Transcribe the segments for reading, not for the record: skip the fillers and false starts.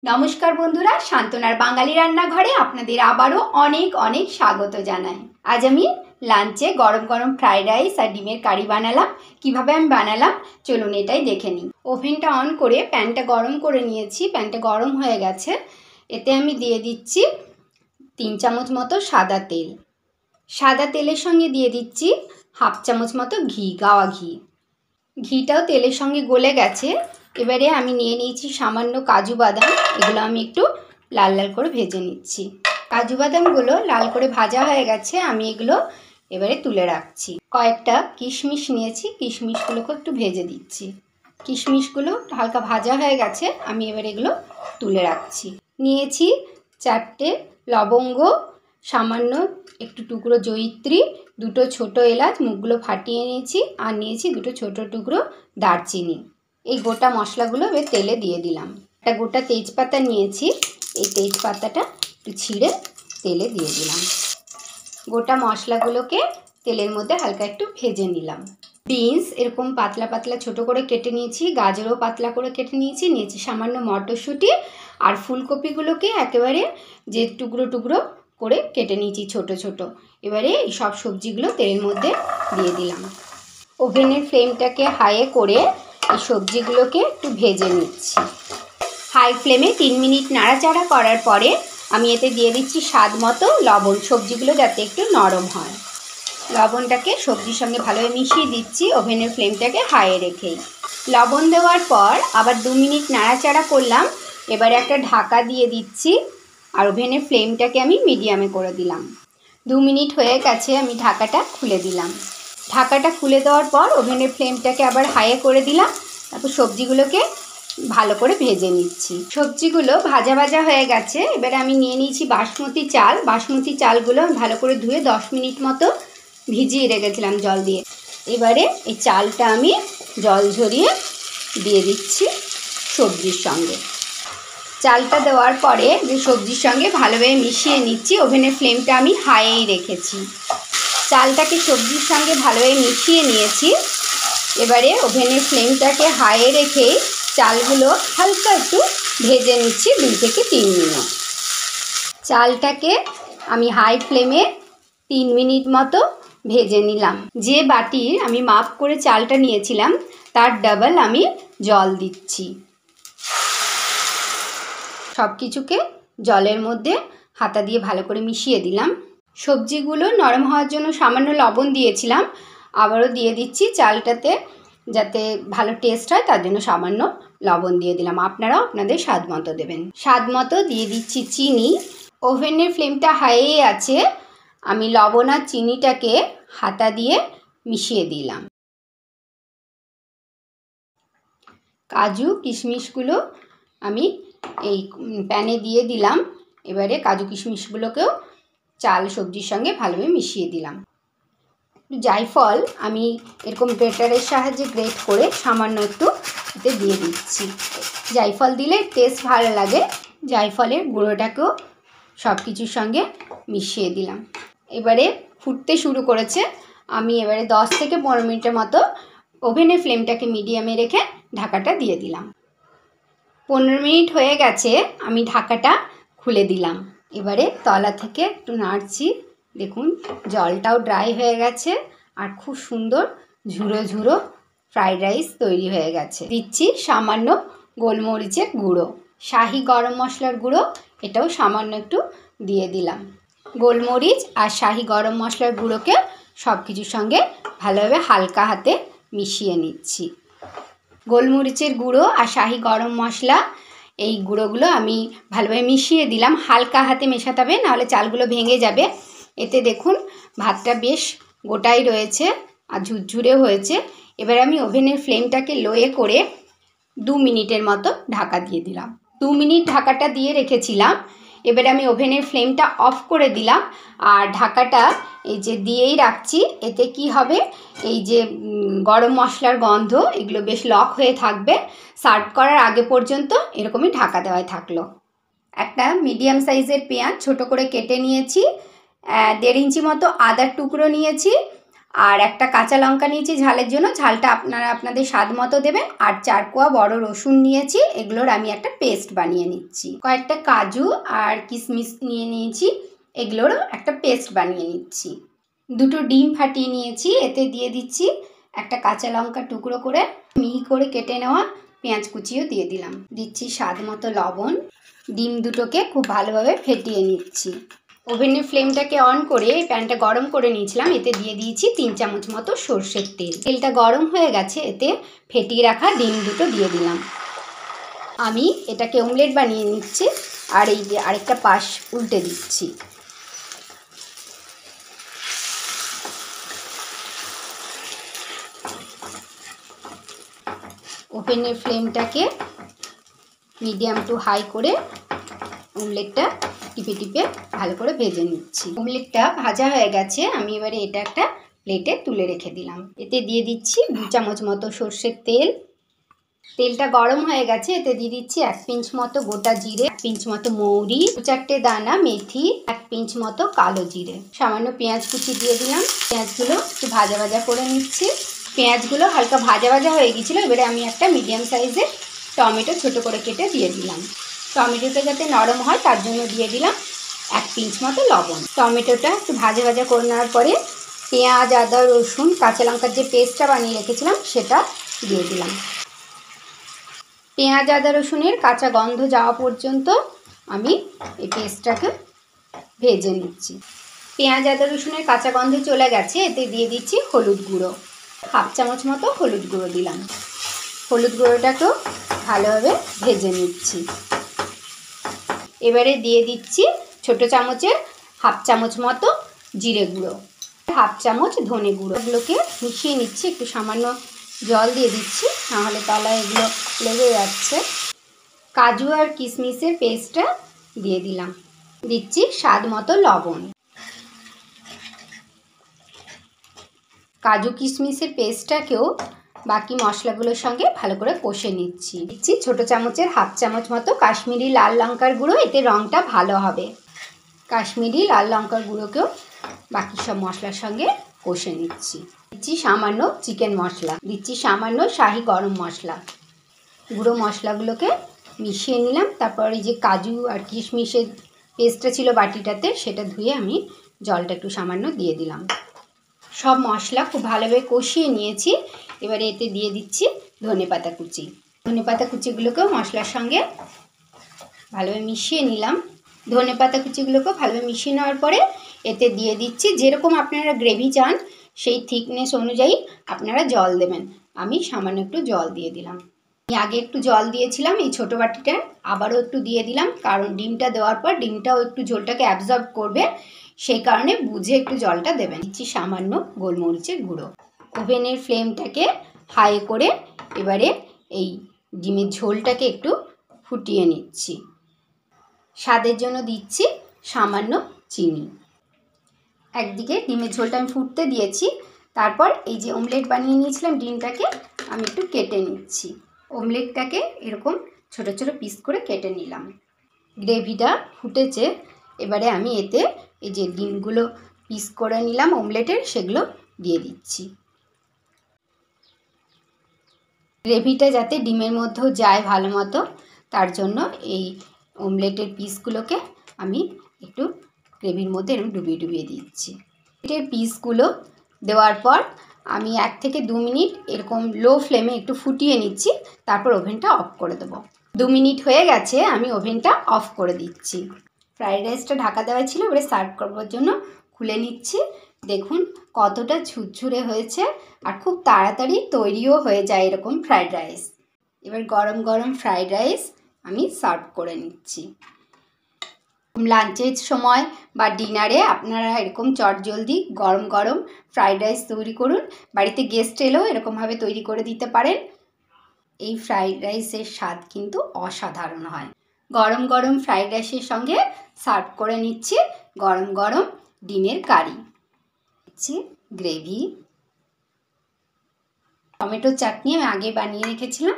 নমস্কার বন্ধুরা, শান্তনার বাঙালি রান্নাঘরে আপনাদের আবারও অনেক অনেক স্বাগত জানাই। আজ আমি লাঞ্চে গরম গরম ফ্রাইড রাইস আর ডিমের কারি বানালাম। কিভাবে আমি বানালাম চলুন এটাই দেখে নিই। ওভেনটা অন করে প্যানটা গরম করে নিয়েছি। প্যানটা গরম হয়ে গেছে। এতে আমি দিয়ে দিচ্ছি 3 চামচ মতো সাদা তেল। সাদা তেলের সঙ্গে দিয়ে দিচ্ছি হাফ চামচ মতো ঘি, গাওয়া ঘি। ঘিটাও তেলের সঙ্গে গলে গেছে। এবারে আমি নিয়ে নিয়েছি সামান্য কাজু বাদাম। এগুলো আমি একটু লাল লাল করে ভেজে নিচ্ছি। কাজু বাদামগুলো লাল করে ভাজা হয়ে গেছে। আমি এগুলো এবারে তুলে রাখছি। কয়েকটা কিশমিশ নিয়েছি, কিশমিশগুলোকে একটু ভেজে দিচ্ছি। কিশমিশগুলো হালকা ভাজা হয়ে গেছে। আমি এবার এগুলো তুলে রাখছি। নিয়েছি 4টে লবঙ্গ, সামান্য একটু টুকরো জয়িত্রী, 2টো ছোটো এলাচ মুখগুলো ফাটিয়ে নিয়েছি, আর নিয়েছি 2টো ছোটো টুকরো দারচিনি। এই গোটা মশলাগুলো এবার তেলে দিয়ে দিলাম। একটা গোটা তেজপাতা নিয়েছি, এই তেজপাতাটা একটু ছিঁড়ে তেলে দিয়ে দিলাম। গোটা মশলাগুলোকে তেলের মধ্যে হালকা একটু ভেজে নিলাম। বিনস এরকম পাতলা পাতলা ছোটো করে কেটে নিয়েছি, গাজরও পাতলা করে কেটে নিয়েছি সামান্য মটরশুঁটি, আর ফুলকপিগুলোকে একেবারে যে টুকরো টুকরো করে কেটে নিয়েছি ছোট ছোট। এবারে এই সব সবজিগুলো তেলের মধ্যে দিয়ে দিলাম। ওভেনের ফ্লেমটাকে হাইয়ে করে এই সবজিগুলোকে একটু ভেজে নিচ্ছি। হাই ফ্লেমে 3 মিনিট নাড়াচাড়া করার পরে আমি এতে দিয়ে দিচ্ছি স্বাদ মতো লবণ, সবজিগুলো যাতে একটু নরম হয়। লবণটাকে সবজির সঙ্গে ভালোভাবে মিশিয়ে দিচ্ছি ওভেনের ফ্লেমটাকে হাইয়ে রেখেই। লবণ দেওয়ার পর আবার 2 মিনিট নাড়াচাড়া করলাম। এবারে একটা ঢাকা দিয়ে দিচ্ছি, আর ওভেনের ফ্লেমটাকে আমি মিডিয়ামে করে দিলাম। 2 মিনিট হয়ে গেছে, আমি ঢাকাটা খুলে দিলাম। ঢাকাটা খুলে দেওয়ার পর ওভেনের ফ্লেমটাকে আবার হাইয়ে করে দিলাম। তারপর সবজিগুলোকে ভালো করে ভেজে নিচ্ছি। সবজিগুলো ভাজা ভাজা হয়ে গেছে। এবারে আমি নিয়ে নিয়েছি বাসমতি চাল। বাসমতি চালগুলো ভালো করে ধুয়ে 10 মিনিট মতো ভিজিয়ে রেখেছিলাম জল দিয়ে। এবারে এই চালটা আমি জল ঝরিয়ে দিয়ে দিচ্ছি সবজির সঙ্গে। চালটা দেওয়ার পরে যে সবজির সঙ্গে ভালোভাবে মিশিয়ে নিচ্ছি। ওভেনের ফ্লেমটা আমি হাইয়েই রেখেছি। চালটাকে সবজির সঙ্গে ভালোভাবে মিশিয়ে নিয়েছি। এবারে ওভেনের ফ্লেমটাকে হাইয়ে রেখেই চালগুলো হালকা একটু ভেজে নিচ্ছি 2 থেকে 3 মিনিট। চালটাকে আমি হাই ফ্লেমে 3 মিনিট মতো ভেজে নিলাম। যে বাটির আমি মাপ করে চালটা নিয়েছিলাম তার ডাবল আমি জল দিচ্ছি। সব কিছুকে জলের মধ্যে হাতা দিয়ে ভালো করে মিশিয়ে দিলাম। সবজিগুলো নরম হওয়ার জন্য সামান্য লবণ দিয়েছিলাম, আবারও দিয়ে দিচ্ছি। চালটাতে যাতে ভালো টেস্ট হয় তার জন্য সামান্য লবণ দিয়ে দিলাম। আপনারাও আপনাদের স্বাদ মতো দেবেন। স্বাদ মতো দিয়ে দিচ্ছি চিনি। ওভেনের ফ্লেমটা হাইয়ে আছে। আমি লবণ আর চিনিটাকে হাতা দিয়ে মিশিয়ে দিলাম। কাজু কিশমিশগুলো আমি এই প্যানে দিয়ে দিলাম। এবারে কাজু কিশমিশগুলোকেও চাল সবজির সঙ্গে ভালোভাবে মিশিয়ে দিলাম। জায়ফল আমি এরকম গ্রেটারের সাহায্যে গ্রেট করে সামান্য একটু এতে দিয়ে দিচ্ছি। জায়ফল দিলে টেস্ট ভালো লাগে। জায়ফলের গুঁড়োটাকেও সব কিছুর সঙ্গে মিশিয়ে দিলাম। এবারে ফুটতে শুরু করেছে। আমি এবারে 10 থেকে 15 মিনিটের মতো ওভেনের ফ্লেমটাকে মিডিয়ামে রেখে ঢাকাটা দিয়ে দিলাম। 15 মিনিট হয়ে গেছে, আমি ঢাকাটা খুলে দিলাম। এবারে তলা থেকে একটু নাড়ছি। দেখুন জলটাও ড্রাই হয়ে গেছে, আর খুব সুন্দর ঝুরো ঝুরো ফ্রাইড রাইস তৈরি হয়ে গেছে। দিচ্ছি সামান্য গোলমরিচের গুঁড়ো, শাহি গরম মশলার গুঁড়ো, এটাও সামান্য একটু দিয়ে দিলাম। গোলমরিচ আর শাহি গরম মশলার গুঁড়োকে সব কিছুর সঙ্গে ভালোভাবে হালকা হাতে মিশিয়ে নিচ্ছি। গোলমরিচের গুঁড়ো আর শাহি গরম মশলা এই গুঁড়োগুলো আমি ভালোভাবে মিশিয়ে দিলাম। হালকা হাতে মেশাতে হবে, নাহলে চালগুলো ভেঙে যাবে। এতে দেখুন ভাতটা বেশ গোটাই রয়েছে আর ঝুরঝুরে হয়েছে। এবার আমি ওভেনের ফ্লেমটাকে লোয়ে করে 2 মিনিটের মতো ঢাকা দিয়ে দিলাম। 2 মিনিট ঢাকাটা দিয়ে রেখেছিলাম। এবারে আমি ওভেনের ফ্লেমটা অফ করে দিলাম, আর ঢাকাটা এই যে দিয়েই রাখছি। এতে কি হবে, এই যে গরম মশলার গন্ধ এগুলো বেশ লক হয়ে থাকবে। সার্ভ করার আগে পর্যন্ত এরকমই ঢাকা দেওয়াই থাকলো। একটা মিডিয়াম সাইজের পেঁয়াজ ছোট করে কেটে নিয়েছি, 1.5 ইঞ্চি মতো আদার টুকরো নিয়েছি, আর একটা কাঁচা লঙ্কা নিয়েছি ঝালের জন্য, ঝালটা আপনারা আপনাদের স্বাদ মতো দেবেন। আর 4 কোয়া বড় রসুন নিয়েছি, এগুলোর আমি একটা পেস্ট বানিয়ে নিচ্ছি। কয়েকটা কাজু আর কিশমিশ নিয়ে নিয়েছি, এগুলোরও একটা পেস্ট বানিয়ে নিচ্ছি। 2টো ডিম ফাটিয়ে নিয়েছি, এতে দিয়ে দিচ্ছি একটা কাঁচা লঙ্কা টুকরো করে, মিহি করে কেটে নেওয়া পেঁয়াজ কুচিও দিয়ে দিলাম। দিচ্ছি স্বাদ মতো লবণ। ডিম দুটোকে খুব ভালোভাবে ফেটিয়ে নিচ্ছি। ওভেনের ফ্লেমটাকে অন করে প্যানটা গরম করে নিয়েছিলাম, এতে দিয়ে দিয়েছি 3 চামচ মতো সর্ষের তেল। তেলটা গরম হয়ে গেছে, এতে ফেটিয়ে রাখা ডিম দুটো দিয়ে দিলাম। আমি এটাকে অমলেট বানিয়ে নিচ্ছি, আর এই যে আরেকটা পাশ উল্টে দিচ্ছি। ওভেনের ফ্লেমটাকে মিডিয়াম টু হাই করে অমলেটটা টিপে টিপে ভালো করে ভেজে নিচ্ছি। অমলেটটা ভাজা হয়ে গেছে, আমি এবারে এটা একটা প্লেটে তুলে রেখে দিলাম। এতে দিয়ে দিচ্ছি 2 চামচ মতো সর্ষের তেল। তেলটা গরম হয়ে গেছে, এতে দিয়ে দিচ্ছি 1 পিঞ্চ মতো গোটা জিরে, 1 পিঞ্চ মতো মৌরি, 2-4টে দানা মেথি, 1 পিঞ্চ মতো কালো জিরে, সামান্য পেঁয়াজ কুচি দিয়ে দিলাম। পেঁয়াজগুলো একটু ভাজা ভাজা করে নিচ্ছি। পেঁয়াজগুলো হালকা ভাজা ভাজা হয়ে গেছিলো, এবারে আমি একটা মিডিয়াম সাইজের টমেটো ছোট করে কেটে দিয়ে দিলাম। টমেটোটা যাতে নরম হয় তার জন্য দিয়ে দিলাম 1 পিঞ্চ মতো লবণ। টমেটোটা একটু ভাজা ভাজা করে নেওয়ার পরে পেঁয়াজ, আদা, রসুন, কাঁচা লঙ্কার যে পেস্টটা বানিয়ে রেখেছিলাম সেটা দিয়ে দিলাম। পেঁয়াজ, আদা, রসুনের কাঁচা গন্ধ যাওয়া পর্যন্ত আমি এই পেস্টটাকে ভেজে নিচ্ছি। পেঁয়াজ, আদা, রসুনের কাঁচা গন্ধ চলে গেছে, এতে দিয়ে দিচ্ছি হলুদ গুঁড়ো। 1/2 চামচ মতো হলুদ গুঁড়ো দিলাম। হলুদ গুঁড়োটাকেও ভালোভাবে ভেজে নিচ্ছি। এবারে দিয়ে দিচ্ছি ছোটো চামচের 1/2 চামচ মতো জিরে গুঁড়ো, 1/2 চামচ ধনে গুঁড়ো। এগুলোকে মিশিয়ে নিচ্ছি, একটু সামান্য জল দিয়ে দিচ্ছি, নাহলে তলায় এগুলো লেগে যাচ্ছে। কাজু আর কিশমিশের পেস্টটা দিয়ে দিলাম। দিচ্ছি স্বাদ মতো লবণ। কাজু কিশমিশের পেস্টটাকেও বাকি মশলাগুলোর সঙ্গে ভালো করে কষে নিচ্ছি। দিচ্ছি ছোটো চামচের 1/2 চামচ মতো কাশ্মীরি লাল লঙ্কার গুঁড়ো, এতে রঙটা ভালো হবে। কাশ্মীরি লাল লঙ্কার গুঁড়োকেও বাকি সব মশলার সঙ্গে কষে নিচ্ছি। দিচ্ছি সামান্য চিকেন মশলা, দিচ্ছি সামান্য শাহি গরম মশলা। গুঁড়ো মশলাগুলোকে মিশিয়ে নিলাম। তারপর এই যে কাজু আর কিশমিশের পেস্টটা ছিল বাটিটাতে, সেটা ধুয়ে আমি জলটা একটু সামান্য দিয়ে দিলাম। সব মশলা খুব ভালোভাবে কষিয়ে নিয়েছি, এবারে এতে দিয়ে দিচ্ছি ধনেপাতা কুচি। ধনেপাতা কুচিগুলোকেও মশলার সঙ্গে ভালোভাবে মিশিয়ে নিলাম। ধনেপাতা কুচিগুলোকেও ভালোভাবে মিশিয়ে নেওয়ার পরে এতে দিয়ে দিচ্ছি, যেরকম আপনারা গ্রেভি চান সেই থিকনেস অনুযায়ী আপনারা জল দেবেন। আমি সামান্য একটু জল দিয়ে দিলাম। আমি আগে একটু জল দিয়েছিলাম এই ছোটো বাটিটায়, আবারও একটু দিয়ে দিলাম, কারণ ডিমটা দেওয়ার পর ডিমটাও একটু ঝোলটাকে অ্যাবজর্ব করবে, সেই কারণে বুঝে একটু জলটা দেবেন। দিচ্ছি সামান্য গোলমরিচের গুঁড়ো। ওভেনের ফ্লেমটাকে হাই করে এবারে এই ডিমের ঝোলটাকে একটু ফুটিয়ে নিচ্ছি। স্বাদের জন্য দিচ্ছি সামান্য চিনি। একদিকে ডিমের ঝোলটা আমি ফুটতে দিয়েছি, তারপর এই যে অমলেট বানিয়ে নিয়েছিলাম ডিমটাকে আমি একটু কেটে নিচ্ছি। অমলেটটাকে এরকম ছোট ছোট পিস করে কেটে নিলাম। গ্রেভিটা ফুটেছে, এবারে আমি এতে এই যে ডিমগুলো পিস করে নিলাম অমলেটের, সেগুলো দিয়ে দিচ্ছি। গ্রেভিটা যাতে ডিমের মধ্যেও যায় ভালো মতো, তার জন্য এই অমলেটের পিসগুলোকে আমি একটু গ্রেভির মধ্যে এরকম ডুবিয়ে ডুবিয়ে দিচ্ছি। অমলেটের পিসগুলো দেওয়ার পর আমি 1 থেকে 2 মিনিট এরকম লো ফ্লেমে একটু ফুটিয়ে নিচ্ছি, তারপর ওভেনটা অফ করে দেবো। 2 মিনিট হয়ে গেছে, আমি ওভেনটা অফ করে দিচ্ছি। ফ্রাইড রাইসটা ঢাকা দেওয়া ছিল, এবারে সার্ভ করবার জন্য খুলে নিচ্ছি। দেখুন কতটা ঝুরঝুরে হয়েছে, আর খুব তাড়াতাড়ি তৈরিও হয়ে যায় এরকম ফ্রাইড রাইস। এবার গরম গরম ফ্রাইড রাইস আমি সার্ভ করে নিচ্ছি। লাঞ্চের সময় বা ডিনারে আপনারা এরকম চটজলদি গরম গরম ফ্রাইড রাইস তৈরি করুন। বাড়িতে গেস্ট এলেও এরকমভাবে তৈরি করে দিতে পারেন। এই ফ্রাইড রাইসের স্বাদ কিন্তু অসাধারণ হয়। গরম গরম ফ্রাইড রাইসের সঙ্গে সার্ভ করে নিচ্ছি গরম গরম ডিমের কারি, নিচ্ছি গ্রেভি, টমেটোর চাটনি আমি আগে বানিয়ে রেখেছিলাম,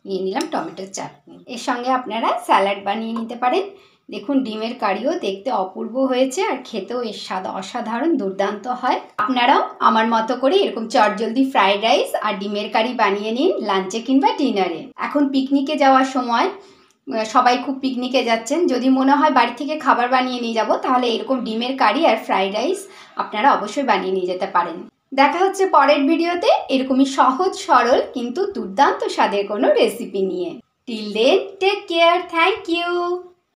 নিয়ে নিলাম টমেটোর চাটনি। এর সঙ্গে আপনারা স্যালাড বানিয়ে নিতে পারেন। দেখুন ডিমের কারিও দেখতে অপূর্ব হয়েছে আর খেতেও এর স্বাদ অসাধারণ দুর্দান্ত হয়। আপনারাও আমার মতো করে এরকম চটজলদি ফ্রাইড রাইস আর ডিমের কারি বানিয়ে নিন লাঞ্চে কিংবা ডিনারে। এখন পিকনিকে যাওয়ার সময়, সবাই খুব পিকনিকে যাচ্ছেন, যদি মনে হয় বাড়ি থেকে খাবার বানিয়ে নিয়ে যাব, তাহলে এরকম ডিমের কারি আর ফ্রাইড রাইস আপনারা অবশ্যই বানিয়ে নিয়ে যেতে পারেন। দেখা হচ্ছে পরের ভিডিওতে এরকমই সহজ সরল কিন্তু দুর্দান্ত স্বাদের কোনো রেসিপি নিয়ে। Till then take care, thank you.